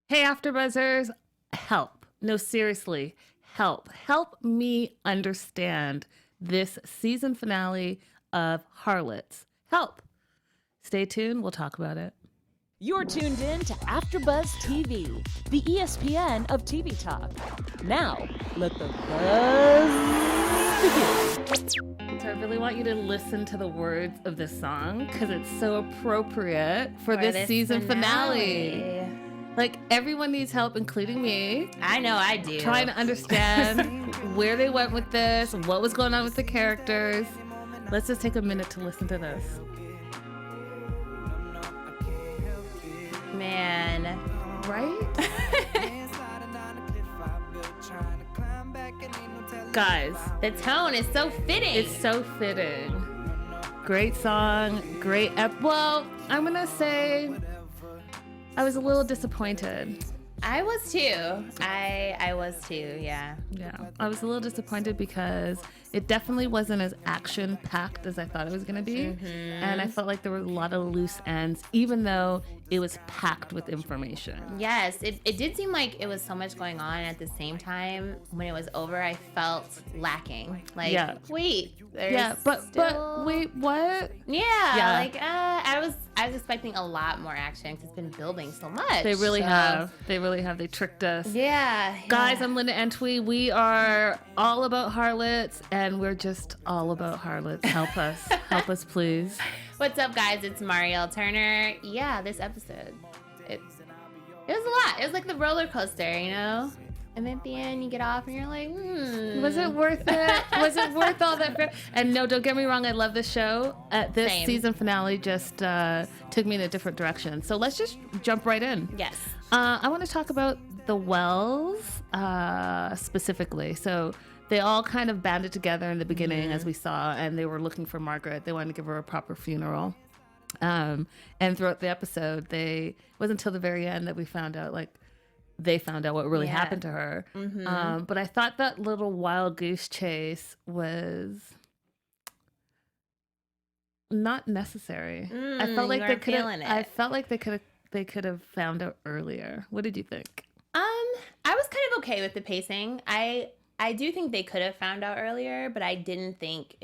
Hey, AfterBuzzers, help. No, seriously, help. Help me understand this season finale of Harlots. Help. Stay tuned. We'll talk about it. You're tuned in to AfterBuzz TV, the ESPN of TV talk. Now, let the buzz begin. So I really want you to listen to the words of this song because it's so appropriate for this season finale. Like, everyone needs help, including me. I know I do. Trying to understand where they went with this, what was going on with the characters. Let's just take a minute to listen to this. Man. Right? Guys. The tone is so fitting. It's so fitting. Great song, great well, I'm going to say I was a little disappointed. I was too. I was too, yeah. Yeah, I was a little disappointed because it definitely wasn't as action-packed as I thought it was going to be. Mm-hmm. And I felt like there were a lot of loose ends, even though it was packed with information. Yes, it did seem like it was so much going on. At the same time, when it was over, I felt lacking. Like, wait, there's but wait, what? Yeah, like I was expecting a lot more action because it's been building so much. They really have. They tricked us. Yeah. Guys, I'm Linda Antwi. We are all about Harlots, and we're just all about Harlots. Help us. Help us, please. What's up, guys? It's Mariel Turner. Yeah, this episode, it was a lot. It was like the roller coaster, you know? And at the end, you get off and you're like, Was it worth it? Was it worth all that? And no, don't get me wrong. I love this show. This season finale just took me in a different direction. So let's just jump right in. Yes. I want to talk about the Wells specifically. So they all kind of banded together in the beginning, as we saw, and they were looking for Margaret. They wanted to give her a proper funeral. And throughout the episode, it wasn't until the very end that we found out, they found out what really happened to her. Mm-hmm. But I thought that little wild goose chase was not necessary. I felt like they could have. I felt like they could have found out earlier. What did you think? I was kind of okay with the pacing. I do think they could have found out earlier, but I didn't think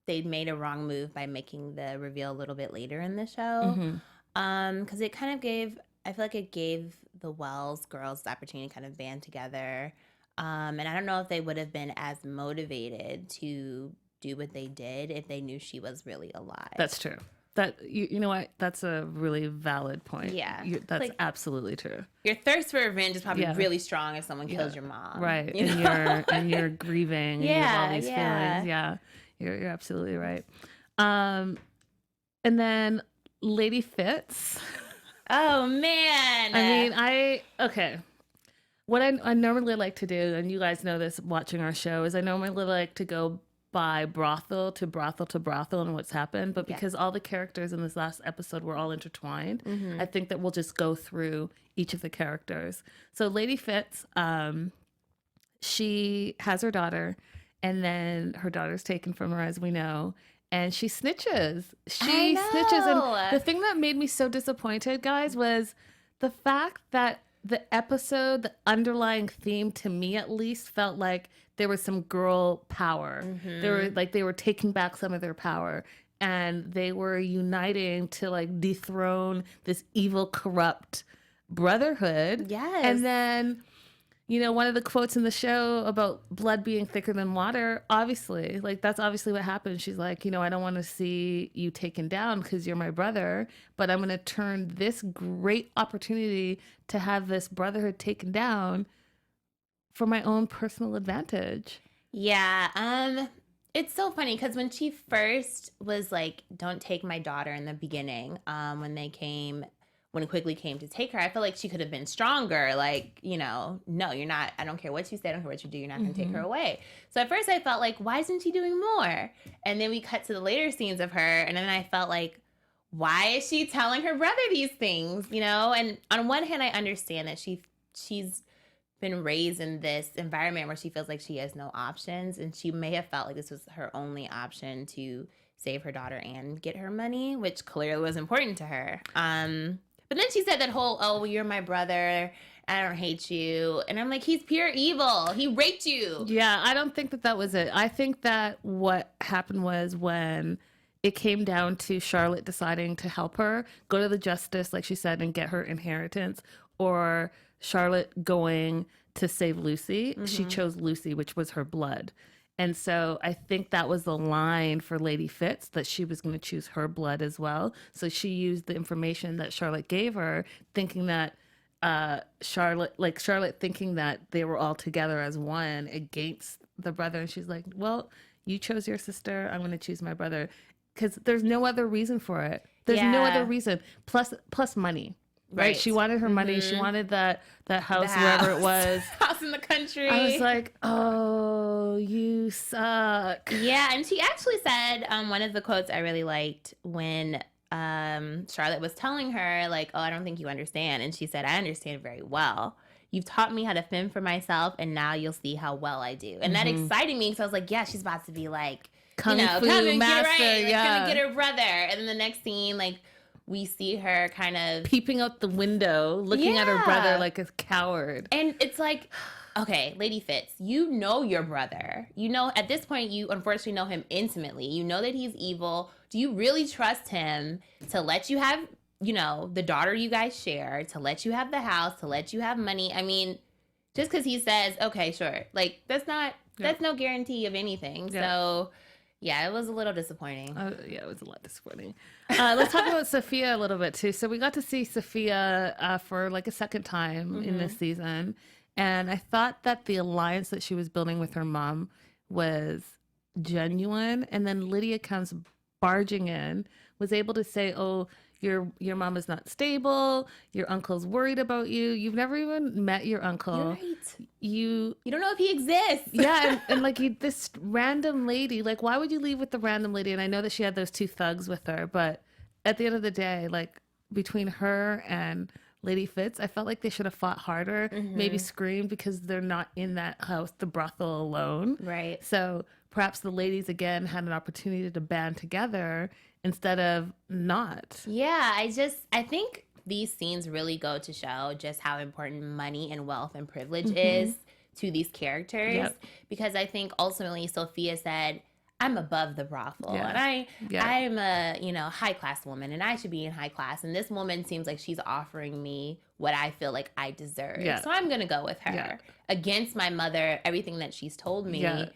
they'd made a wrong move by making the reveal a little bit later in the show. Mm-hmm. Because it kind of I feel like it gave the Wells girls the opportunity to kind of band together. And I don't know if they would have been as motivated to do what they did if they knew she was really alive. That's true. That you know what? That's a really valid point. Yeah. That's absolutely true. Your thirst for revenge is probably really strong if someone kills your mom. Right. And you're grieving and you have all these feelings. Yeah. You're absolutely right. And then Lady Fitz. Oh man. I mean, what I normally like to do, and you guys know this watching our show, is I normally like to go by brothel to brothel to brothel and what's happened. But because all the characters in this last episode were all intertwined, I think that we'll just go through each of the characters. So Lady Fitz, she has her daughter, and then her daughter's taken from her, as we know. And she snitches. Snitches. And the thing that made me so disappointed, guys, was the fact that the episode, the underlying theme, to me at least, felt like there was some girl power. Mm-hmm. They were taking back some of their power. And they were uniting to dethrone this evil, corrupt Brotherhood. Yes. And then, one of the quotes in the show about blood being thicker than water, obviously, that's obviously what happened. She's like, I don't want to see you taken down because you're my brother, but I'm going to turn this great opportunity to have this Brotherhood taken down for my own personal advantage. Yeah. It's so funny because when she first was like, don't take my daughter in the beginning, when Quigley came to take her, I felt like she could have been stronger. No, you're not. I don't care what you say. I don't care what you do. You're not going to take her away. So at first I felt like, why isn't she doing more? And then we cut to the later scenes of her. And then I felt like, why is she telling her brother these things? And on one hand, I understand that she's been raised in this environment where she feels like she has no options. And she may have felt like this was her only option to save her daughter and get her money, which clearly was important to her. But then she said that whole, oh, well, you're my brother, I don't hate you. And I'm like, he's pure evil. He raped you. Yeah, I don't think that was it. I think that what happened was when it came down to Charlotte deciding to help her go to the justice, like she said, and get her inheritance, or Charlotte going to save Lucy. She chose Lucy, which was her blood. And so I think that was the line for Lady Fitz, that she was going to choose her blood as well. So she used the information that Charlotte gave her, thinking that Charlotte thinking that they were all together as one against the brother. And she's like, well, you chose your sister, I'm going to choose my brother. Because there's no other reason for it. There's no other reason. Plus money. Right? She wanted her money. She wanted that house wherever it was. House in the country. I was like, oh, you suck. Yeah, and she actually said, one of the quotes I really liked when Charlotte was telling her, like, oh, I don't think you understand. And she said, I understand very well. You've taught me how to fend for myself, and now you'll see how well I do. And that excited me, because I was like, yeah, she's about to be like, Kung Fu master, gonna get her brother. And then the next scene, like, we see her kind of peeping out the window, looking at her brother like a coward. And it's like, okay, Lady Fitz, you know your brother. You know, at this point, you unfortunately know him intimately. You know that he's evil. Do you really trust him to let you have, you know, the daughter you guys share, to let you have the house, to let you have money? I mean, just because he says, okay, sure. Like, that's no guarantee of anything. Yeah. So, yeah, it was a little disappointing. Yeah, it was a lot disappointing. Let's talk about Sofia a little bit, too. So we got to see Sofia for like a second time in this season. And I thought that the alliance that she was building with her mom was genuine. And then Lydia comes barging in, was able to say, oh, your mom is not stable. Your uncle's worried about you. You've never even met your uncle. You're right. You don't know if he exists. Yeah, and like this random lady, like, why would you leave with the random lady? And I know that she had those two thugs with her, but at the end of the day, like, between her and Lady Fitz, I felt like they should have fought harder, maybe screamed, because they're not in that house, the brothel, alone. Right. So perhaps the ladies, again, had an opportunity to band together instead of not. Yeah, I think these scenes really go to show just how important money and wealth and privilege is to these characters. Yep. Because I think ultimately Sofia said, I'm above the brothel, and I'm a, you know, high class woman, and I should be in high class. And this woman seems like she's offering me what I feel like I deserve. Yeah. So I'm gonna go with her against my mother, everything that she's told me. Yeah.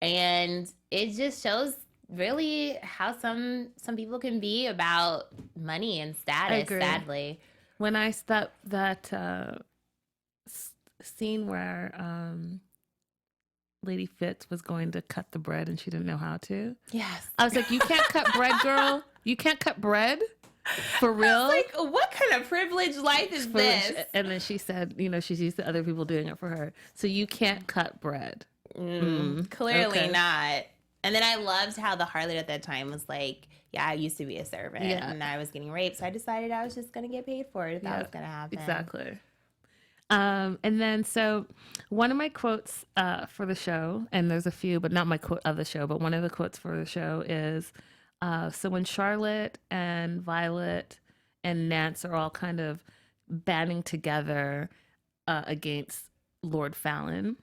And it just shows really how some people can be about money and status, sadly. When I stopped that scene where Lady Fitz was going to cut the bread and she didn't know how to. Yes. I was like, you can't cut bread, girl. You can't cut bread? For real? I was like, what kind of privileged life is this? And then she said, you know, she's used to other people doing it for her. So you can't cut bread. Clearly not. And then I loved how the harlot at that time was like, yeah, I used to be a servant and I was getting raped. So I decided I was just going to get paid for it if that was going to happen. Exactly. And then, so one of my quotes for the show, and there's a few, but not my quote of the show, but one of the quotes for the show is, so when Charlotte and Violet and Nance are all kind of banding together against Lord Fallon,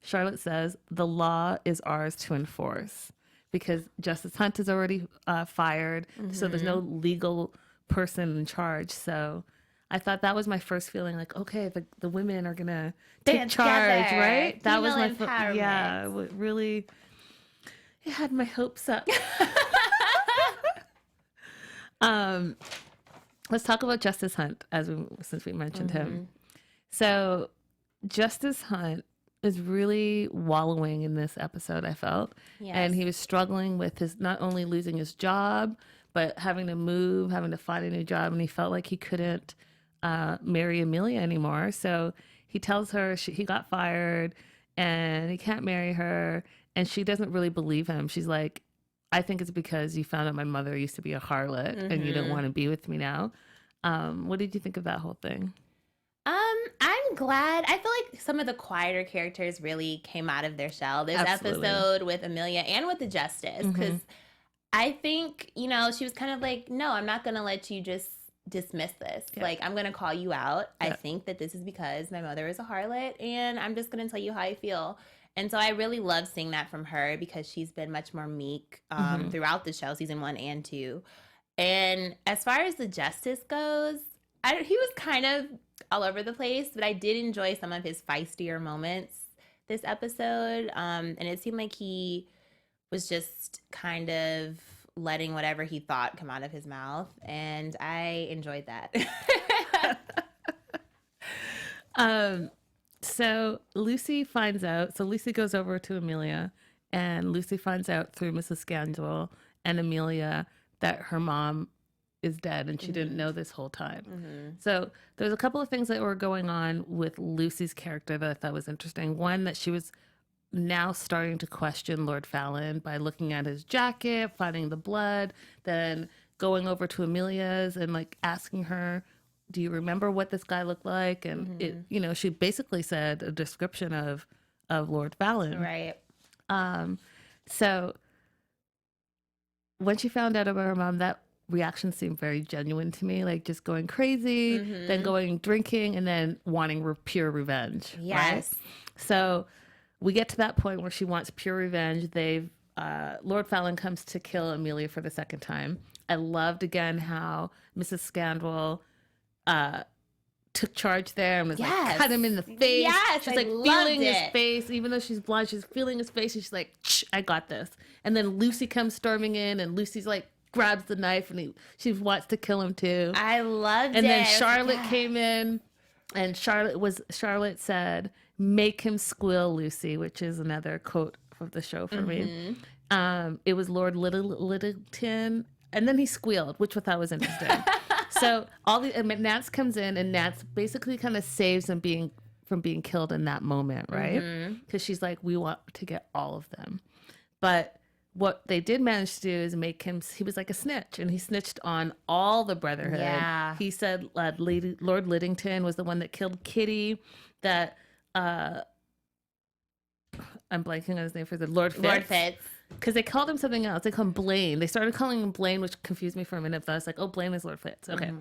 Charlotte says, the law is ours to enforce, because Justice Hunt is already fired, so there's no legal person in charge. So I thought that was my first feeling, like, okay, the women are gonna take charge, right? That was my it really, it had my hopes up. Let's talk about Justice Hunt since we mentioned him. So Justice Hunt is really wallowing in this episode, I felt. Yes. And he was struggling with his, not only losing his job, but having to move, having to find a new job. And he felt like he couldn't marry Amelia anymore. So he tells her he got fired and he can't marry her. And she doesn't really believe him. She's like, I think it's because you found out my mother used to be a harlot and you don't want to be with me now. What did you think of that whole thing? I'm glad. I feel like some of the quieter characters really came out of their shell this episode with Amelia and with the Justice, because I think, you know, she was kind of like, no, I'm not going to let you just dismiss this. Yeah. Like, I'm going to call you out. Yeah. I think that this is because my mother is a harlot, and I'm just going to tell you how I feel. And so I really love seeing that from her because she's been much more meek throughout the show, season 1 and 2. And as far as the justice goes, he was kind of all over the place, but I did enjoy some of his feistier moments this episode. And it seemed like he was just kind of letting whatever he thought come out of his mouth. And I enjoyed that. So Lucy finds out. So Lucy goes over to Amelia, and Lucy finds out through Mrs. Scandal and Amelia that her mom is dead, and she didn't know this whole time. So there's a couple of things that were going on with Lucy's character that I thought was interesting. One, that she was now starting to question Lord Fallon by looking at his jacket, finding the blood, then going over to Amelia's and like asking her, do you remember what this guy looked like? And it, you know, she basically said a description of Lord Fallon. Right. So when she found out about her mom, that reaction seemed very genuine to me, like just going crazy, then going drinking, and then wanting pure revenge. Yes. Right? So we get to that point where she wants pure revenge. Lord Fallon comes to kill Amelia for the second time. I loved again how Mrs. Scandal took charge there and was like, cut him in the face. Yes, she's like feeling his face, even though she's blind, she's feeling his face. And she's like, I got this. And then Lucy comes storming in, and Lucy's like, grabs the knife, and she wants to kill him too. I loved it. And then Charlotte came in, and Charlotte said, make him squeal, Lucy, which is another quote of the show for me. It was Lord Littleton, and then he squealed, which I thought was interesting. So Nance comes in, and Nance basically kind of saves him from being killed in that moment, right? Because she's like, we want to get all of them. But what they did manage to do is make him, he was like a snitch, and he snitched on all the Brotherhood. Yeah. He said Lord Liddington was the one that killed Kitty, that I'm blanking on his name for the Lord Fitz. Lord Fitz. Because they called him something else. They called him Blaine. They started calling him Blaine, which confused me for a minute. But I was like, oh, Blaine is Lord Fitz. Okay.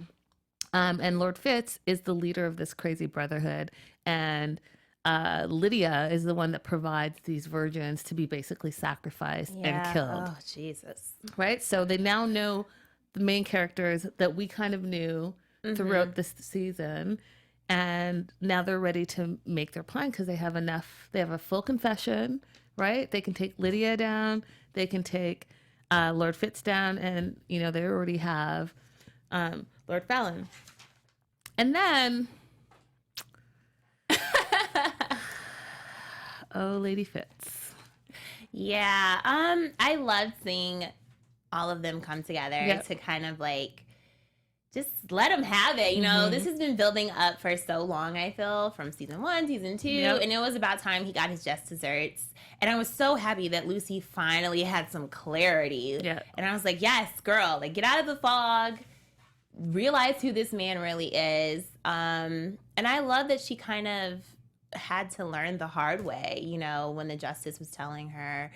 And Lord Fitz is the leader of this crazy Brotherhood. And Lydia is the one that provides these virgins to be basically sacrificed and killed. Oh, Jesus. Right? So they now know the main characters that we kind of knew throughout this season. And now they're ready to make their plan because they have enough. They have a full confession, right? They can take Lydia down. They can take Lord Fitz down. And, you know, they already have Lord Fallon. And then, oh, Lady Fitz. Yeah. I loved seeing all of them come together to kind of like, just let them have it. You know, this has been building up for so long, I feel, from season 1, season 2. And it was about time he got his just desserts. And I was so happy that Lucy finally had some clarity. Yeah. And I was like, yes, girl, like get out of the fog, realize who this man really is. And I love that she kind of had to learn the hard way, you know, when the justice was telling her,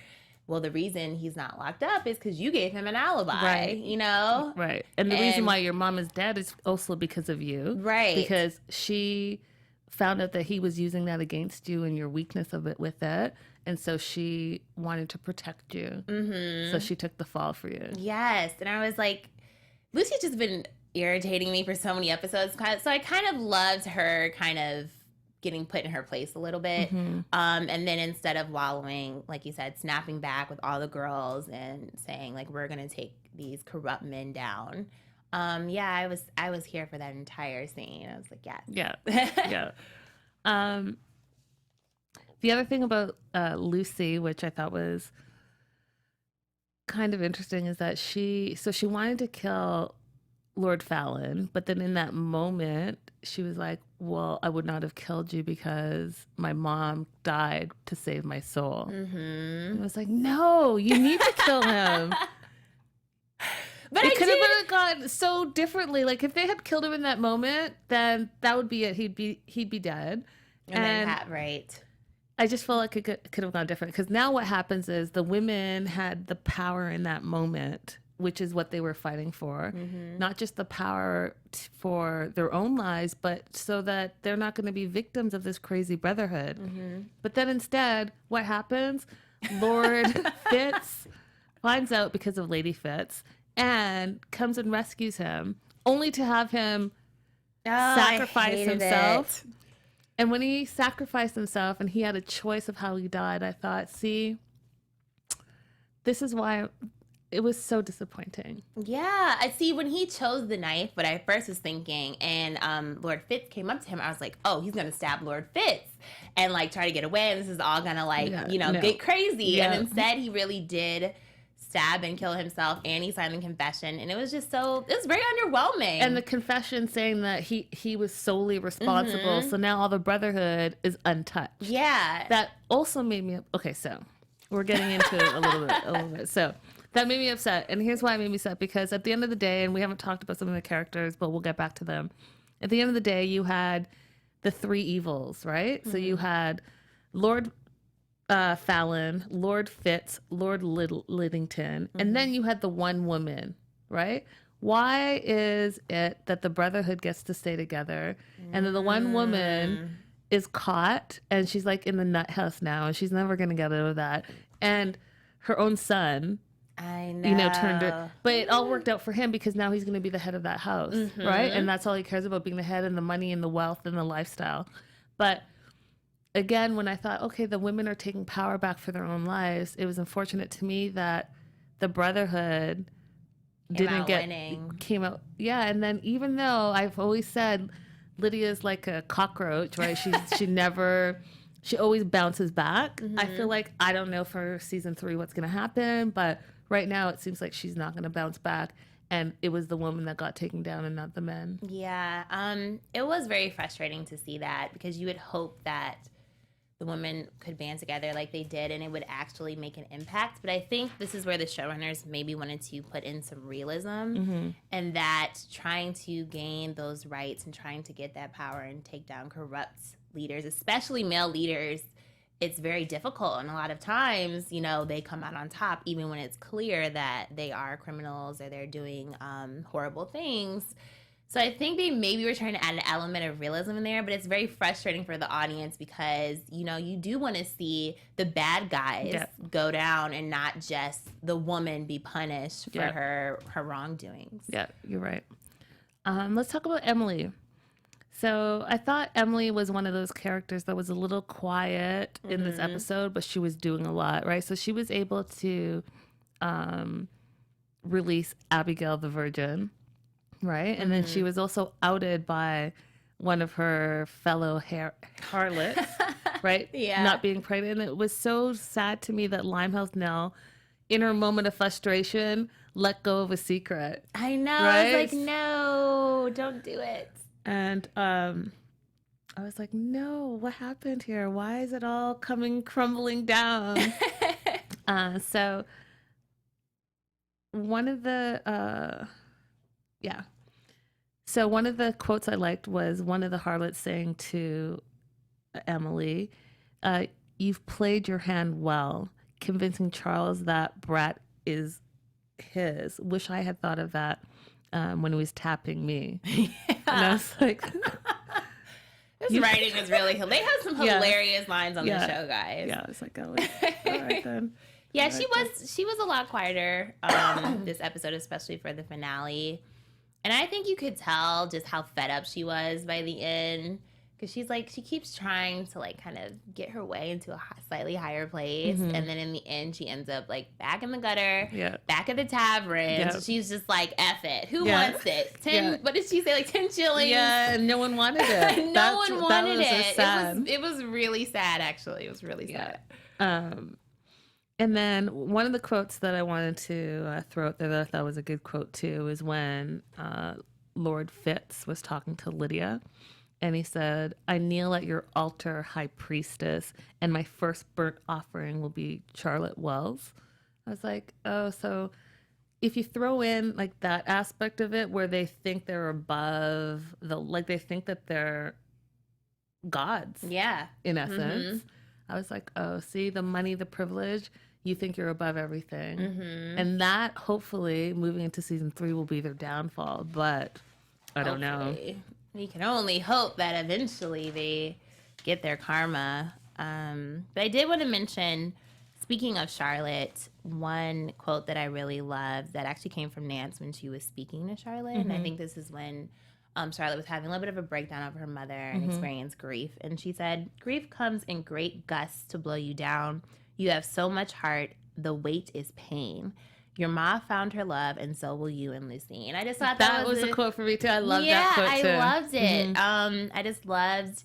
well, the reason he's not locked up is because you gave him an alibi, right? You know? Right. And the reason why your mom is dead is also because of you. Right. Because she found out that he was using that against you and your weakness of it with it. And so she wanted to protect you. So she took the fall for you. Yes. And I was like, Lucy's just been irritating me for so many episodes. So I kind of loved her kind of getting put in her place a little bit. And then instead of wallowing, like you said, snapping back with all the girls and saying like, we're going to take these corrupt men down. I was here for that entire scene. I was like, yes. Yeah. The other thing about Lucy, which I thought was kind of interesting, is that she wanted to kill Lord Fallon, but then in that moment, she was like, well, I would not have killed you because my mom died to save my soul. And I was like, no, you need to kill him. But it could have gone so differently. Like if they had killed him in that moment, then that would be it. He'd be dead. And right. I just felt like it could have gone different, because now what happens is the women had the power in that moment which is what they were fighting for. Not just the power for their own lives, but so that they're not going to be victims of this crazy brotherhood. But then instead, what happens? Lord Fitz finds out because of Lady Fitz and comes and rescues him, only to have him sacrifice himself. And when he sacrificed himself and he had a choice of how he died, I thought, see, this is why it was so disappointing. Yeah, I see when he chose the knife, what I first was thinking, and Lord Fitz came up to him, I was like, oh, he's going to stab Lord Fitz and like try to get away. And this is all going to get crazy. Yeah. And instead he really did stab and kill himself, and he signed the confession, and it was just it was very underwhelming. And the confession saying that he was solely responsible, so now all the Brotherhood is untouched. Yeah. That also made me, okay, so we're getting into it a little bit. So that made me upset, and here's why it made me upset, because at the end of the day, and we haven't talked about some of the characters, but we'll get back to them. At the end of the day, you had the three evils, right? So you had Lord Fallon, Lord Fitz, Lord Liddington, and then you had the one woman, right? Why is it that the Brotherhood gets to stay together and then the one woman is caught and she's like in the nut house now and she's never going to get out of that? And her own son, I know, turned her, but it all worked out for him because now he's going to be the head of that house, right? And that's all he cares about, being the head and the money and the wealth and the lifestyle. But again, when I thought, okay, the women are taking power back for their own lives, it was unfortunate to me that the Brotherhood came out. Yeah. And then even though I've always said Lydia's like a cockroach, right? She always bounces back. I feel like, I don't know for season 3 what's going to happen, but right now it seems like she's not going to bounce back. And it was the woman that got taken down and not the men. Yeah. It was very frustrating to see that, because you would hope that the women could band together like they did and it would actually make an impact. But I think this is where the showrunners maybe wanted to put in some realism, and that trying to gain those rights and trying to get that power and take down corrupt leaders, especially male leaders, it's very difficult. And a lot of times, they come out on top even when it's clear that they are criminals or they're doing horrible things. So I think they maybe were trying to add an element of realism in there, but it's very frustrating for the audience because, you do want to see the bad guys go down and not just the woman be punished for her wrongdoings. Yeah, you're right. Let's talk about Emily. So I thought Emily was one of those characters that was a little quiet in this episode, but she was doing a lot, right? So she was able to release Abigail the Virgin. Right. And then she was also outed by one of her fellow harlots, right? Yeah. Not being pregnant. It was so sad to me that Limehouse Nell, in her moment of frustration, let go of a secret. I know. Right? I was like, no, don't do it. And I was like, no, what happened here? Why is it all crumbling down? So one of the... So one of the quotes I liked was one of the harlots saying to Emily, you've played your hand well, convincing Charles that Brat is his. Wish I had thought of that when he was tapping me. Yeah. And I was like... This writing is really... They have some hilarious lines on the show, guys. Yeah, I was like, all right then. Yeah, she was a lot quieter this episode, especially for the finale. And I think you could tell just how fed up she was by the end, because she keeps trying to like kind of get her way into a slightly higher place, and then in the end she ends up like back in the gutter, back at the tavern. So she's just like, F it, who wants it? 10 what did she say, like 10 shillings? Yeah, and no one wanted it. No one wanted it. It was really sad, actually. It was really sad. And then one of the quotes that I wanted to throw out there that I thought was a good quote too is when Lord Fitz was talking to Lydia, and he said, I kneel at your altar, high priestess, and my first burnt offering will be Charlotte Wells. I was like, oh, so if you throw in like that aspect of it where they think they're above they think that they're gods. Yeah. In essence. I was like, oh, see, the money, the privilege. you think you're above everything. And that, hopefully, moving into season 3 will be their downfall. But I don't know. We can only hope that eventually they get their karma. But I did want to mention, speaking of Charlotte, one quote that I really loved that actually came from Nance when she was speaking to Charlotte. And I think this is when Charlotte was having a little bit of a breakdown of her mother and experienced grief. And she said, "Grief comes in great gusts to blow you down. You have so much heart. The weight is pain. Your ma found her love, and so will you and Lucy." And I just thought that was a quote for me too. I love that quote too. Yeah, I loved it. I just loved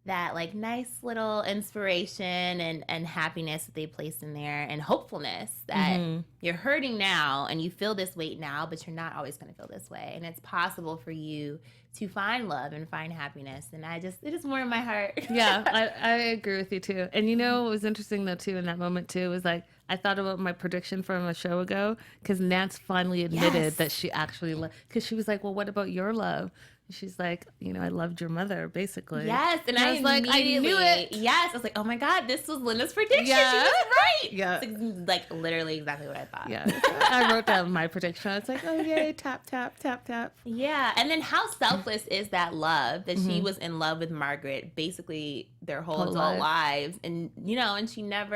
that like nice little inspiration and happiness that they placed in there, and hopefulness that you're hurting now and you feel this weight now, but you're not always going to feel this way. And it's possible for you to find love and find happiness. And it just warmed my heart. Yeah, I agree with you too. And you know what was interesting though too in that moment too was like, I thought about my prediction from a show ago, because Nance finally admitted that she actually loved, because she was like, well, what about your love? She's like, you know, I loved your mother, basically. Yes, and I was like, I knew it. Yes, I was like, oh my God, this was Linda's prediction. Yeah. She was right. Yeah, it's like literally exactly what I thought. Yeah, I wrote down my prediction. I was like, oh yay, tap tap tap tap. Yeah, and then how selfless is that love that she was in love with Margaret basically their whole adult lives, and you know, and she let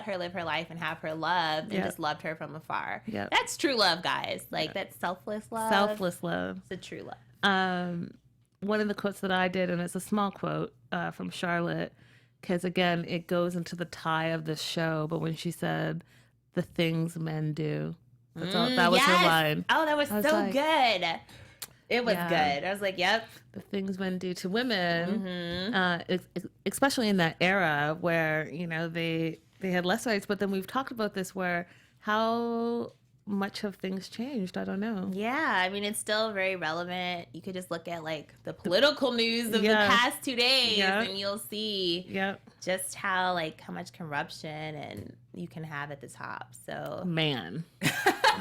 her live her life and have her love, and just loved her from afar. Yeah, that's true love, guys. Like that's selfless love. Selfless love. It's a true love. One of the quotes that I did, and it's a small quote from Charlotte, because again, it goes into the tie of this show. But when she said, "The things men do," that was her line. Oh, that was so like, good. It was good. I was like, "Yep." The things men do to women, especially in that era where you know they had less rights. But then we've talked about this, where how much have things changed? I don't know. Yeah, I mean, it's still very relevant. You could just look at like the political news of the past 2 days and you'll see just how much corruption and you can have at the top. So man,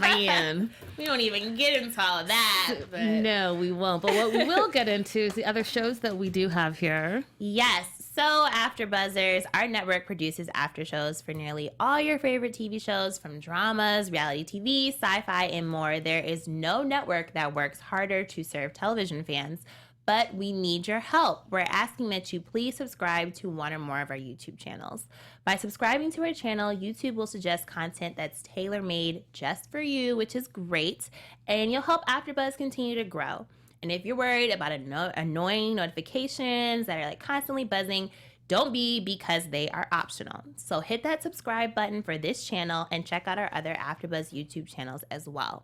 we won't even get into all of that. But. No, we won't. But what we will get into is the other shows that we do have here. Yes. So, AfterBuzzers, our network produces after shows for nearly all your favorite TV shows, from dramas, reality TV, sci-fi, and more. There is no network that works harder to serve television fans, but we need your help. We're asking that you please subscribe to one or more of our YouTube channels. By subscribing to our channel, YouTube will suggest content that's tailor-made just for you, which is great, and you'll help AfterBuzz continue to grow. And if you're worried about annoying notifications that are constantly buzzing, don't be, because they are optional. So hit that subscribe button for this channel and check out our other AfterBuzz YouTube channels as well.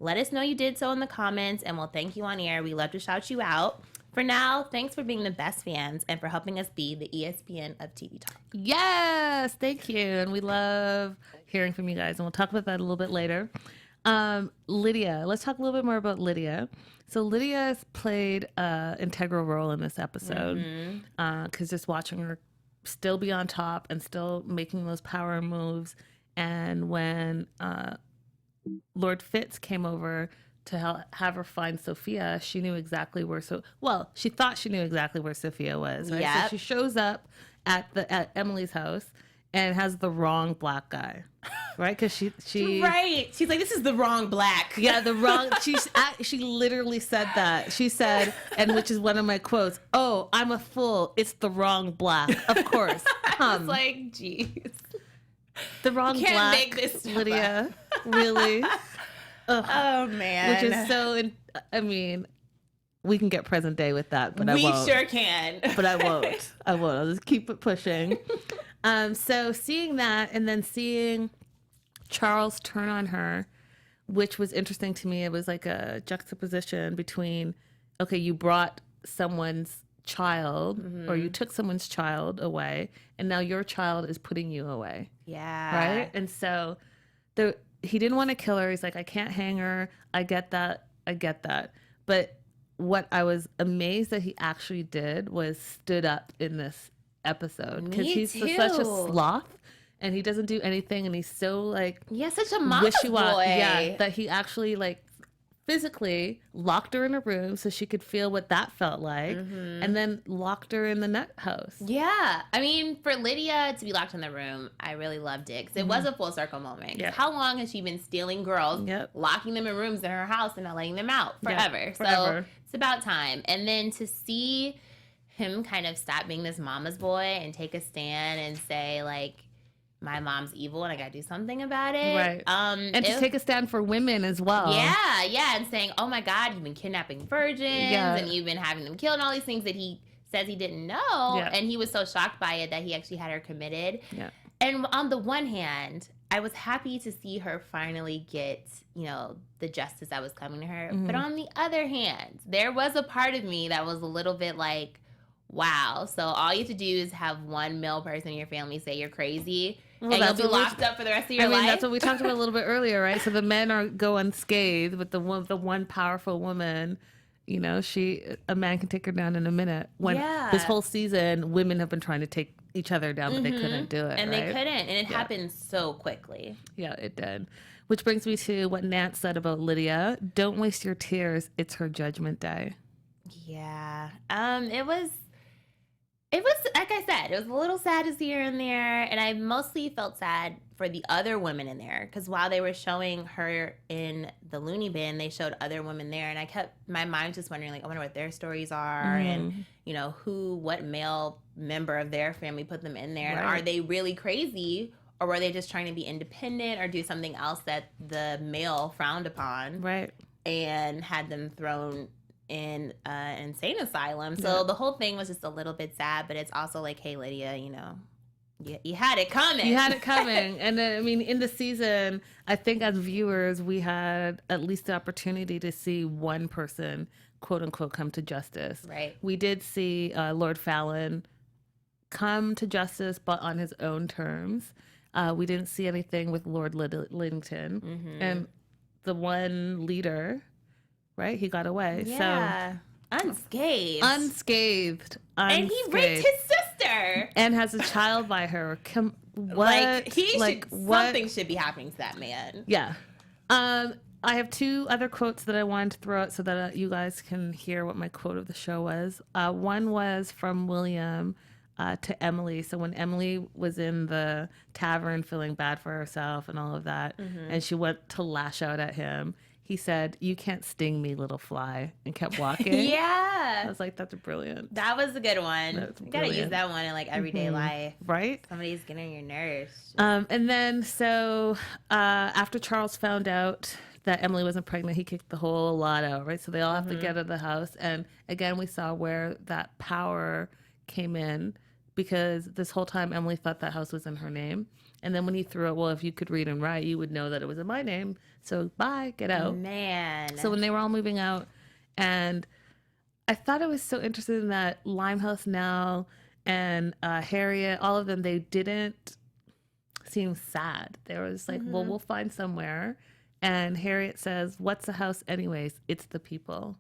Let us know you did so in the comments and we'll thank you on air. We love to shout you out. For now, thanks for being the best fans and for helping us be the ESPN of TV Talk. Yes, thank you. And we love hearing from you guys, and we'll talk about that a little bit later. Lydia, let's talk a little bit more about Lydia. So Lydia's played an integral role in this episode, because just watching her still be on top and still making those power moves. And when Lord Fitz came over to have her find Sofia, she knew exactly where. She thought she knew exactly where Sofia was. Right? Yep. So she shows up at Emily's house and has the wrong black guy, right? Because she right. She's like, this is the wrong black. Yeah, the wrong. She literally said that. She said, and which is one of my quotes. Oh, I'm a fool. It's the wrong black. Of course. I was like, geez, the wrong can't black. Make this Lydia, really? Oh man. Which is so. I mean, we can get present day with that, but I won't. We sure can. But I won't. I'll just keep it pushing. So seeing that, and then seeing Charles turn on her, which was interesting to me. It was like a juxtaposition between, okay, you brought someone's child, or you took someone's child away, and now your child is putting you away. Yeah. Right? And so he didn't want to kill her. He's like, I can't hang her. I get that. But what I was amazed that he actually did was stood up in this episode, because he's such a sloth and he doesn't do anything, and he's so such a mama's boy. Yeah, that he actually physically locked her in a room so she could feel what that felt like, and then locked her in the nut house. Yeah. I mean, for Lydia to be locked in the room, I really loved it because it was a full circle moment. Yeah. How long has she been stealing girls, locking them in rooms in her house and not letting them out? Forever. So it's about time. And then to see him kind of stop being this mama's boy and take a stand and say, like, my mom's evil and I gotta do something about it. Right. And to take a stand for women as well. Yeah. And saying, oh my God, you've been kidnapping virgins and you've been having them killed and all these things that he says he didn't know. Yeah. And he was so shocked by it that he actually had her committed. Yeah. And on the one hand, I was happy to see her finally get, you know, the justice that was coming to her. But on the other hand, there was a part of me that was a little bit like, wow, so all you have to do is have one male person in your family say you're crazy, and you'll be locked up for the rest of your life. That's what we talked about a little bit earlier, right? So the men go unscathed, but the one powerful woman, you know, a man can take her down in a minute. When this whole season, women have been trying to take each other down, but they couldn't do it. And they couldn't, and it happened so quickly. Yeah, it did. Which brings me to what Nance said about Lydia. Don't waste your tears. It's her judgment day. Yeah. It was, like I said, it was a little sad to see her in there. And I mostly felt sad for the other women in there. Because while they were showing her in the loony bin, they showed other women there. And my mind just wondering, like, I wonder what their stories are. And, you know, what male member of their family put them in there. And are they really crazy? Or were they just trying to be independent or do something else that the male frowned upon? Right. And had them thrown in an insane asylum. So the whole thing was just a little bit sad, but it's also like, hey, Lydia, you know, you had it coming. You had it coming. And I mean, in the season, I think as viewers, we had at least the opportunity to see one person, quote unquote, come to justice. Right. We did see Lord Fallon come to justice, but on his own terms. We didn't see anything with Lord Liddington. And the one leader, right? He got away. Yeah. So Unscathed. And he raped his sister. And has a child by her. What? Something should be happening to that man. Yeah. I have two other quotes that I wanted to throw out so that you guys can hear what my quote of the show was. One was from William to Emily. So when Emily was in the tavern feeling bad for herself and all of that, and she went to lash out at him, he said, "You can't sting me, little fly," and kept walking. Yeah. I was like, that's brilliant. That was a good one. You gotta use that one in like everyday life. Right? Somebody's getting on your nerves. And then so after Charles found out that Emily wasn't pregnant, he kicked the whole lot out, right? So they all have to get out of the house. And again, we saw where that power came in, because this whole time Emily thought that house was in her name. And then when he threw it, well, if you could read and write, you would know that it was in my name. So bye, get out. Man. So when they were all moving out, and I thought it was so interesting that Limehouse now and Harriet, all of them, they didn't seem sad. They were just like, well, we'll find somewhere. And Harriet says, what's a house anyways? It's the people.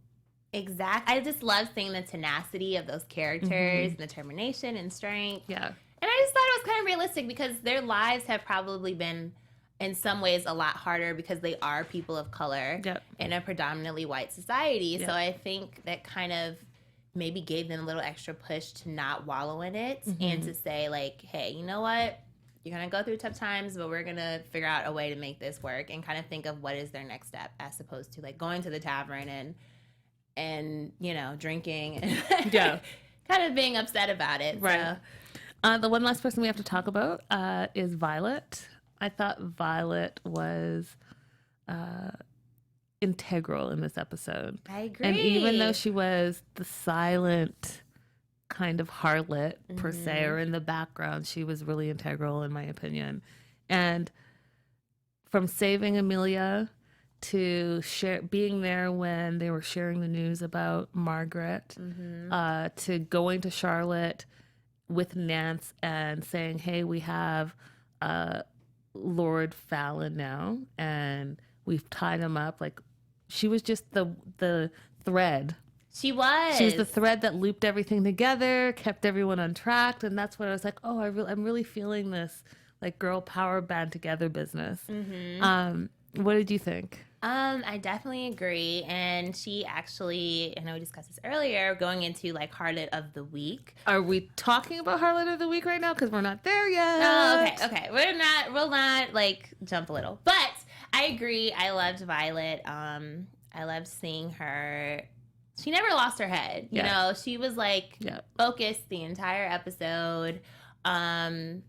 Exactly. I just love seeing the tenacity of those characters and the determination and strength. Yeah. And I just thought it was kind of realistic because their lives have probably been, in some ways, a lot harder because they are people of color in a predominantly white society. So I think that kind of maybe gave them a little extra push to not wallow in it and to say, like, hey, you know what? You're going to go through tough times, but we're going to figure out a way to make this work, and kind of think of what is their next step, as opposed to like going to the tavern and you know, drinking and kind of being upset about it. Right. So. The one last person we have to talk about is Violet. I thought Violet was integral in this episode. I agree. And even though she was the silent kind of harlot per se, or in the background, she was really integral in my opinion. And from saving Amelia to being there when they were sharing the news about Margaret, to going to Charlotte with Nance and saying, hey, we have Lord Fallon now, and we've tied him up. Like, she was just the thread. She was the thread that looped everything together, kept everyone on track. And that's what I was like, oh, I'm really feeling this like girl power band together business. What did you think? I definitely agree. And she actually, I know we discussed this earlier, going into like Harlot of the Week. Are we talking about Harlot of the Week right now? Because we're not there yet. Oh, okay. We'll not like jump a little. But I agree. I loved Violet. I loved seeing her. She never lost her head. You know, she was like focused the entire episode. I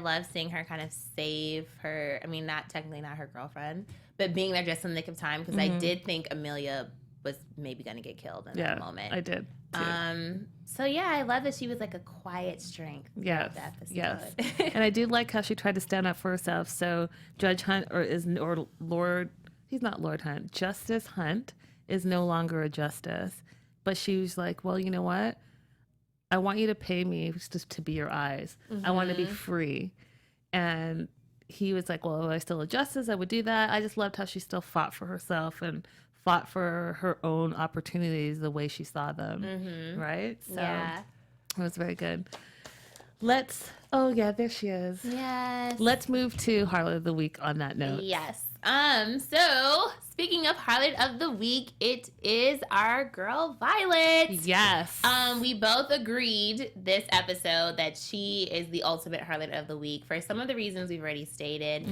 love seeing her kind of save her. I mean, technically not her girlfriend, but being there just in the nick of time, because I did think Amelia was maybe going to get killed in that moment. I did too. So yeah, I love that she was like a quiet strength. Yes. That episode. Yes. And I do like how she tried to stand up for herself. So Judge Hunt or Lord, he's not Lord Hunt. Justice Hunt is no longer a justice, but she was like, well, you know what? I want you to pay me just to be your eyes. I want to be free. And he was like, well, am I still a justice? I would do that. I just loved how she still fought for herself and fought for her own opportunities the way she saw them. Right? So it was very good. Oh yeah, there she is. Yes. Let's move to Harlot of the Week on that note. Yes. So speaking of Harlot of the Week, it is our girl Violet. Yes. We both agreed this episode that she is the ultimate Harlot of the Week for some of the reasons we've already stated.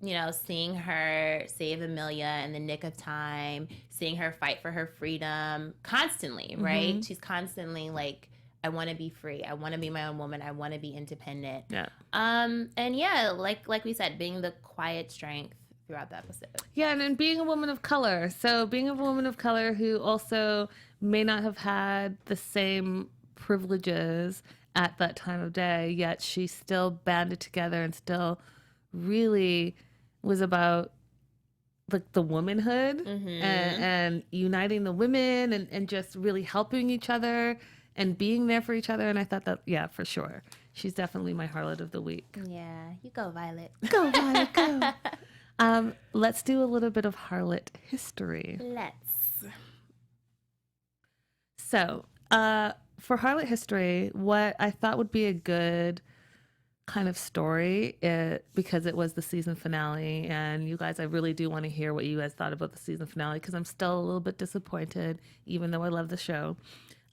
You know, seeing her save Amelia in the nick of time, seeing her fight for her freedom constantly, right? She's constantly like, I want to be free. I want to be my own woman. I want to be independent. Yeah. And yeah, like we said, being the quiet strength throughout the episode. Yeah, and then being a woman of color. So being a woman of color who also may not have had the same privileges at that time of day, yet she still banded together and still really was about like the womanhood and uniting the women and just really helping each other and being there for each other. And I thought that, yeah, for sure. She's definitely my Harlot of the Week. Yeah, you go, Violet. Go, Violet, go. Let's do a little bit of Harlot history. Let's. So, for Harlot history, what I thought would be a good kind of story, because it was the season finale, and you guys, I really do want to hear what you guys thought about the season finale, because I'm still a little bit disappointed, even though I love the show.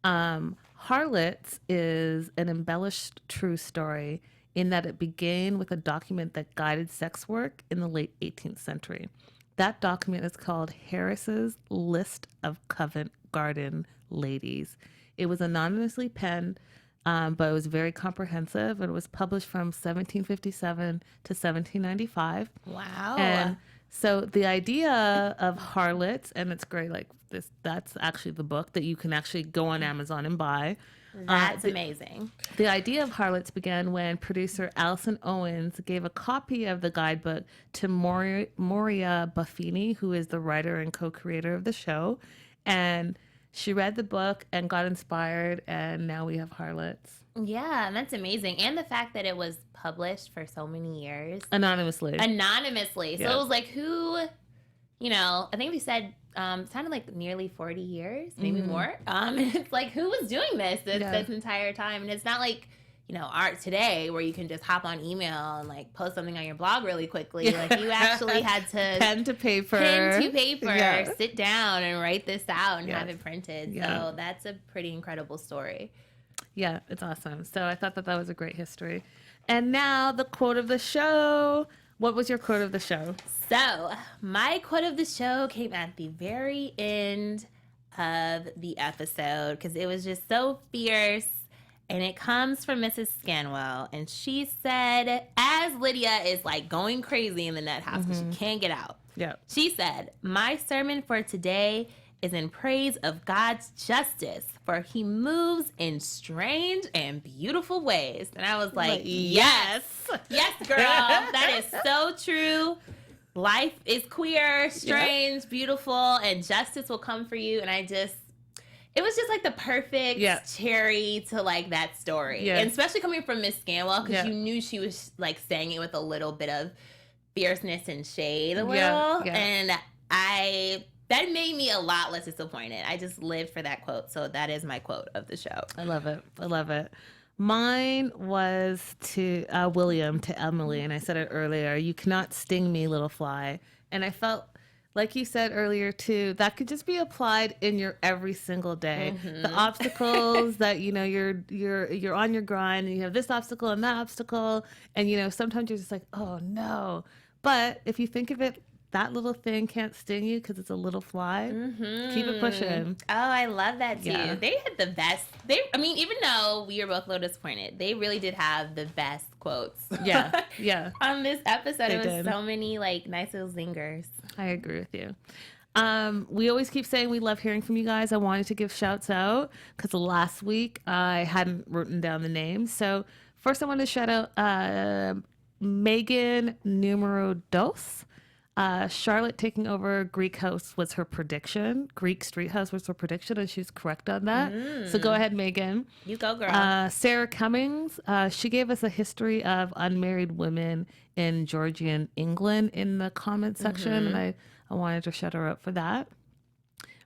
Harlots is an embellished true story in that it began with a document that guided sex work in the late 18th century. That document is called Harris's List of Covent Garden Ladies. It was anonymously penned, but it was very comprehensive. It was published from 1757 to 1795. Wow. And so the idea of harlots, and it's great, like this, that's actually the book that you can actually go on Amazon and buy. That's amazing. The idea of harlots began when producer Alison Owens gave a copy of the guidebook to Moira Buffini, who is the writer and co-creator of the show. And she read the book and got inspired, and now we have harlots. Yeah, that's amazing. And the fact that it was published for so many years. Anonymously. So Yeah. it was like, who, you know, I think they said, it sounded like nearly 40 years, maybe more. And it's like, who was doing this entire time? And it's not like, you know, art today where you can just hop on email and like post something on your blog really quickly. Like you actually had to pen to paper, sit down and write this out and have it printed. Yeah. So that's a pretty incredible story. Yeah, it's awesome. So I thought that was a great history. And now the quote of the show. What was your quote of the show? So my quote of the show came at the very end of the episode because it was just so fierce. And it comes from Mrs. Scanwell. And she said, as Lydia is like going crazy in the nut house because she can't get out. Yeah. She said, my sermon for today is in praise of God's justice, for he moves in strange and beautiful ways. And I was like, yes, girl, that is so true. Life is queer, strange, beautiful, and justice will come for you. And it was just like the perfect cherry to like that story. And especially coming from Miss Scanwell, because you knew she was like saying it with a little bit of fierceness and shade a little. And that made me a lot less disappointed. I just lived for that quote. So that is my quote of the show. I love it. Mine was to William, to Emily, and I said it earlier, you cannot sting me, little fly. And I felt, like you said earlier too, that could just be applied in your every single day. The obstacles that, you know, you're on your grind and you have this obstacle and that obstacle. And, you know, sometimes you're just like, oh no. But if you think of it, that little thing can't sting you because it's a little fly. Keep it pushing. Oh, I love that too. Yeah. They had the best. I mean, even though we were both a little disappointed, they really did have the best quotes. Yeah, yeah. On this episode, They it was did. so many like nice little zingers. I agree with you. We always keep saying we love hearing from you guys. I wanted to give shouts out because last week I hadn't written down the names. So first I want to shout out Megan numero dos. Charlotte taking over Greek House was her prediction. Greek Street House was her prediction, and she was correct on that. So go ahead, Megan. You go, girl. Sarah Cummings, she gave us a history of unmarried women in Georgian England in the comment section, and I wanted to shout her out for that.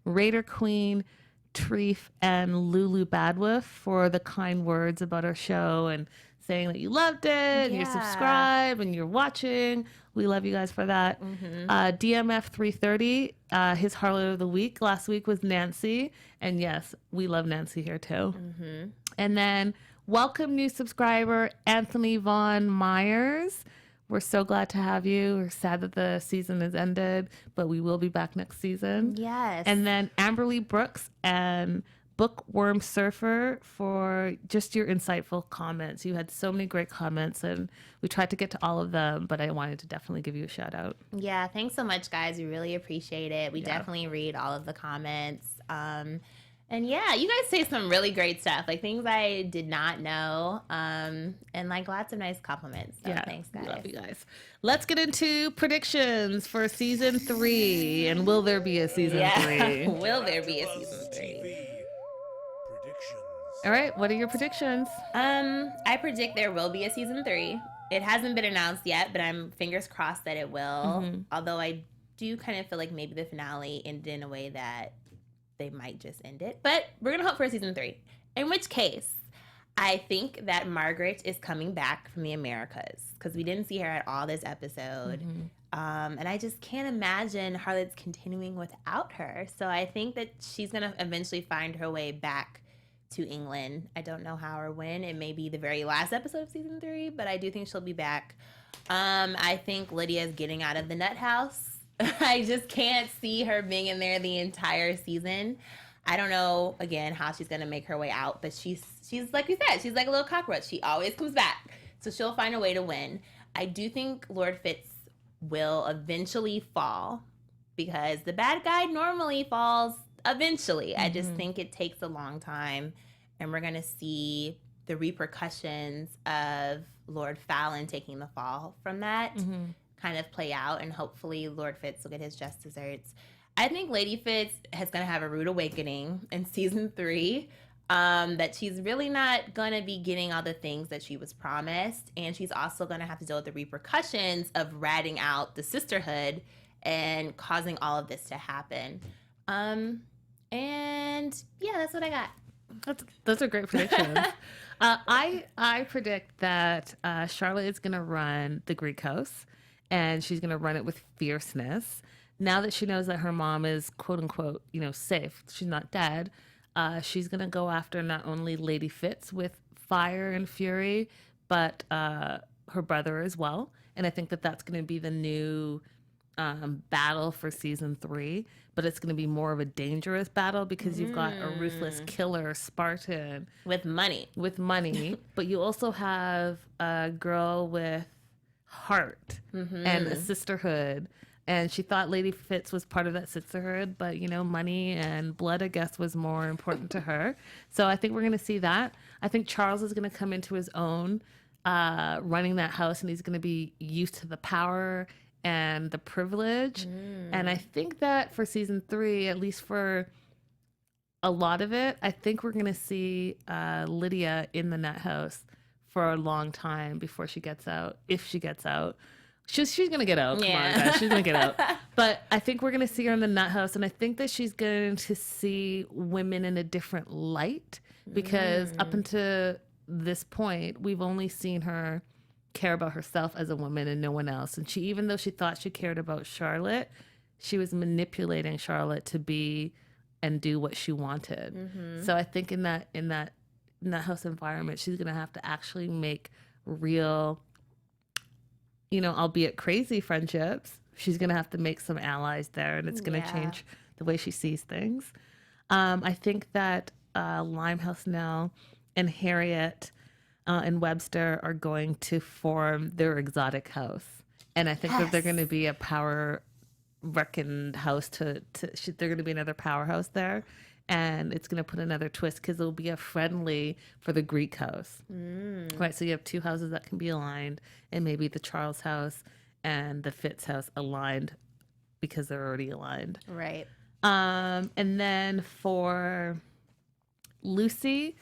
Raider Queen, Treef, and Lulu Badwolf for the kind words about our show and saying that you loved it, and you're subscribed, and you're watching. We love you guys for that. DMF 330, his Harlot of the Week last week was Nancy. And yes, we love Nancy here too. And then welcome new subscriber, Anthony Vaughn Myers. We're so glad to have you. We're sad that the season has ended, but we will be back next season. Yes. And then Amberly Brooks and Bookworm Surfer for just your insightful comments. You had so many great comments, and we tried to get to all of them, but I wanted to definitely give you a shout out. Yeah, thanks so much, guys. We really appreciate it. We definitely read all of the comments. And yeah, you guys say some really great stuff, like things I did not know, and like lots of nice compliments. So thanks, guys. Love you guys. Let's get into predictions for season 3. And will there be a season 3? Will there be a season 3? All right, what are your predictions? I predict there will be a season 3. It hasn't been announced yet, but I'm fingers crossed that it will. Although I do kind of feel like maybe the finale ended in a way that they might just end it. But we're going to hope for a season 3. In which case, I think that Margaret is coming back from the Americas because we didn't see her at all this episode. And I just can't imagine Harlot's continuing without her. So I think that she's going to eventually find her way back to England. I don't know how or when. It may be the very last episode of season 3, but I do think she'll be back. I think Lydia's getting out of the nut house. I just can't see her being in there the entire season. I don't know, again, how she's going to make her way out, but she's like you said, she's like a little cockroach. She always comes back. So she'll find a way to win. I do think Lord Fitz will eventually fall because the bad guy normally falls eventually. I just think it takes a long time, and we're going to see the repercussions of Lord Fallon taking the fall from that kind of play out, and hopefully Lord Fitz will get his just desserts. I think Lady Fitz is going to have a rude awakening in season 3, that she's really not going to be getting all the things that she was promised, and she's also going to have to deal with the repercussions of ratting out the sisterhood and causing all of this to happen. And yeah, that's what I got. Those are great predictions. I predict that Charlotte is going to run the Greek house, and she's going to run it with fierceness. Now that she knows that her mom is quote unquote, safe, she's not dead. She's going to go after not only Lady Fitz with fire and fury, but her brother as well. And I think that that's going to be the new battle for season 3, but it's going to be more of a dangerous battle because you've got a ruthless killer Spartan with money, but you also have a girl with heart and a sisterhood, and she thought Lady Fitz was part of that sisterhood, but money and blood, I guess, was more important to her. So I think we're going to see that. I think Charles is going to come into his own running that house, and he's going to be used to the power and the privilege. And I think that for season 3, at least for a lot of it, I think we're going to see Lydia in the nut house for a long time before she gets out. If she gets out, she's going to get out. Come on, guys. She's going to get out. But I think we're going to see her in the nut house, and I think that she's going to see women in a different light because up until this point, we've only seen her care about herself as a woman and no one else. And even though she thought she cared about Charlotte, she was manipulating Charlotte to be and do what she wanted. So I think in that house environment, she's gonna have to actually make real, albeit crazy friendships. She's gonna have to make some allies there, and it's gonna change the way she sees things. I think that Limehouse now and Harriet and Webster are going to form their exotic house, and I think that they're going to be a power reckoned house. They're going to be another powerhouse there, and it's going to put another twist because it'll be a friendly for the Greek house, right? So you have two houses that can be aligned, and maybe the Charles house and the Fitz house aligned because they're already aligned, right? And then for Lucy,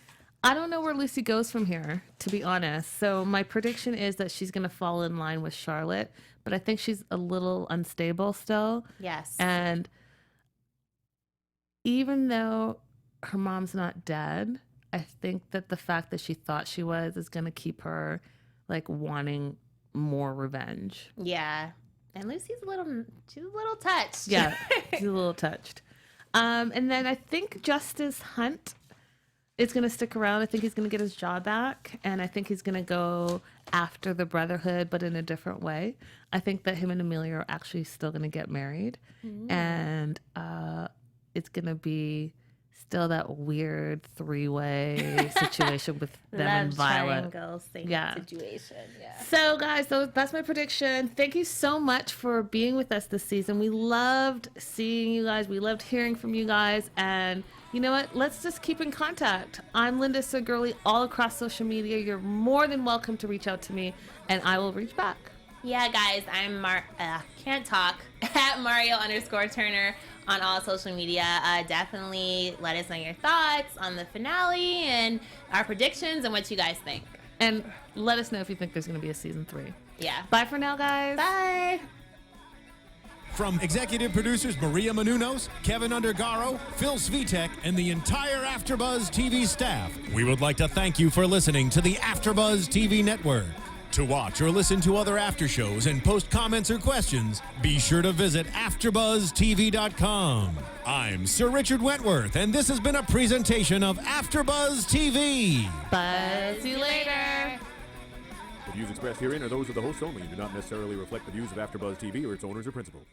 I don't know where Lucy goes from here, to be honest. So my prediction is that she's going to fall in line with Charlotte, but I think she's a little unstable still. Yes. And even though her mom's not dead, I think that the fact that she thought she was is going to keep her like wanting more revenge. Yeah. And Lucy's a little touched. Yeah, she's a little touched. And then I think Justice Hunt is going to stick around. I think he's going to get his job back, and I think he's going to go after the Brotherhood, but in a different way. I think that him and Amelia are actually still going to get married, and it's going to be still that weird three-way situation with them and Violet. Triangle situation. Yeah. So, guys, that's my prediction. Thank you so much for being with us this season. We loved seeing you guys. We loved hearing from you guys. And you know what? Let's just keep in contact. I'm Linda So Girly all across social media. You're more than welcome to reach out to me, and I will reach back. Yeah, guys, I'm can't talk at Mariel_Turner on all social media. Definitely let us know your thoughts on the finale and our predictions and what you guys think. And let us know if you think there's going to be a season 3. Yeah. Bye for now, guys. Bye. From executive producers Maria Menounos, Kevin Undergaro, Phil Svitek, and the entire AfterBuzz TV staff, we would like to thank you for listening to the AfterBuzz TV network. To watch or listen to other after shows and post comments or questions, be sure to visit AfterBuzzTV.com. I'm Sir Richard Wentworth, and this has been a presentation of AfterBuzz TV. Buzz you later. The views expressed herein are those of the hosts only and do not necessarily reflect the views of AfterBuzz TV or its owners or principals.